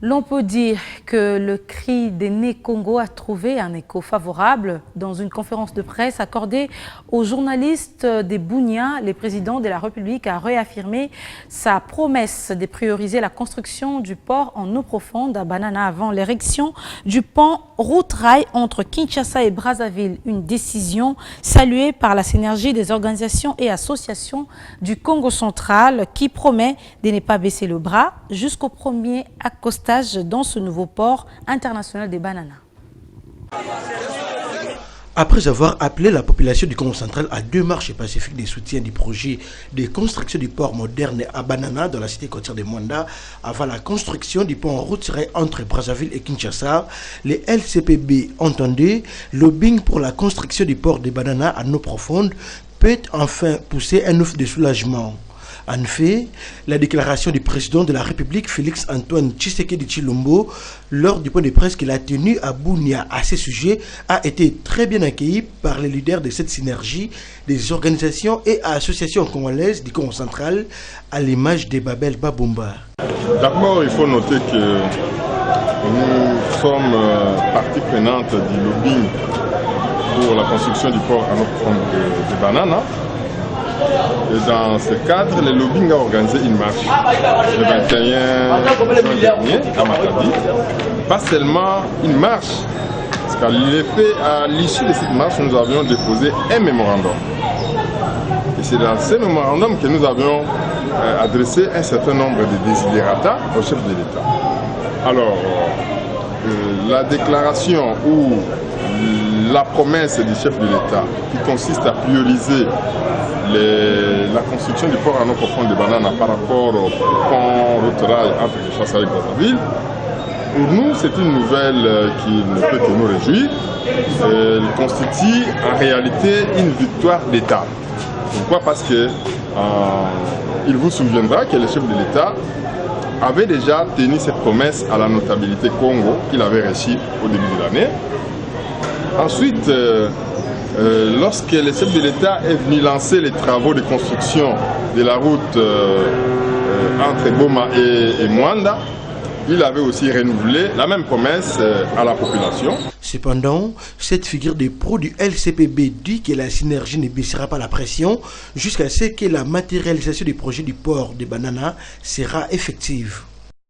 L'on peut dire que le cri des nés Congo a trouvé un écho favorable dans une conférence de presse accordée aux journalistes des Bunia. Le président de la République a réaffirmé sa promesse de prioriser la construction du port en eau profonde à Banana avant l'érection du pont route-rail entre Kinshasa et Brazzaville. Une décision saluée par la synergie des organisations et associations du Congo central qui promet de ne pas baisser le bras jusqu'au premier accostage dans ce nouveau port international des Bananas. Après avoir appelé la population du Congo central à deux marches pacifiques de soutien du projet de construction du port moderne à Banana dans la cité côtière de Mwanda avant la construction du pont en route entre Brazzaville et Kinshasa, les LCPB entendent lobbying pour la construction du port de Banana à eau profonde peut enfin pousser un ouf de soulagement. En effet, la déclaration du président de la République, Félix Antoine Tshisekedi Tshilombo, lors du point de presse qu'il a tenu à Bunia à ce sujet, a été très bien accueilli par les leaders de cette synergie des organisations et associations congolaises du Congo central, à l'image de Babel Babumba. D'abord, il faut noter que nous sommes partie prenante du lobbying pour la construction du port en eau profonde de Banana. Et dans ce cadre, le lobbying a organisé une marche le 21 juin dernier à Matadi. Pas seulement une marche, parce qu'à l'issue de cette marche, nous avions déposé un mémorandum. Et c'est dans ce mémorandum que nous avions adressé un certain nombre de desiderata au chef de l'État. Alors, la déclaration ou la promesse du chef de l'État qui consiste à prioriser la construction du port en eau profonde de Banana par rapport au pont route-rail entre Kinshasa et Brazzaville, pour nous, c'est une nouvelle qui ne peut que nous réjouir. Elle constitue en réalité une victoire d'État. Pourquoi? Parce que il vous souviendra que le chef de l'État avait déjà tenu cette promesse à la notabilité Congo qu'il avait reçue au début de l'année. Ensuite, lorsque le chef de l'État est venu lancer les travaux de construction de la route entre Boma et Mwanda, il avait aussi renouvelé la même promesse à la population. Cependant, cette figure des pros du LCPB dit que la synergie ne baissera pas la pression jusqu'à ce que la matérialisation du projet du port de Banana sera effective.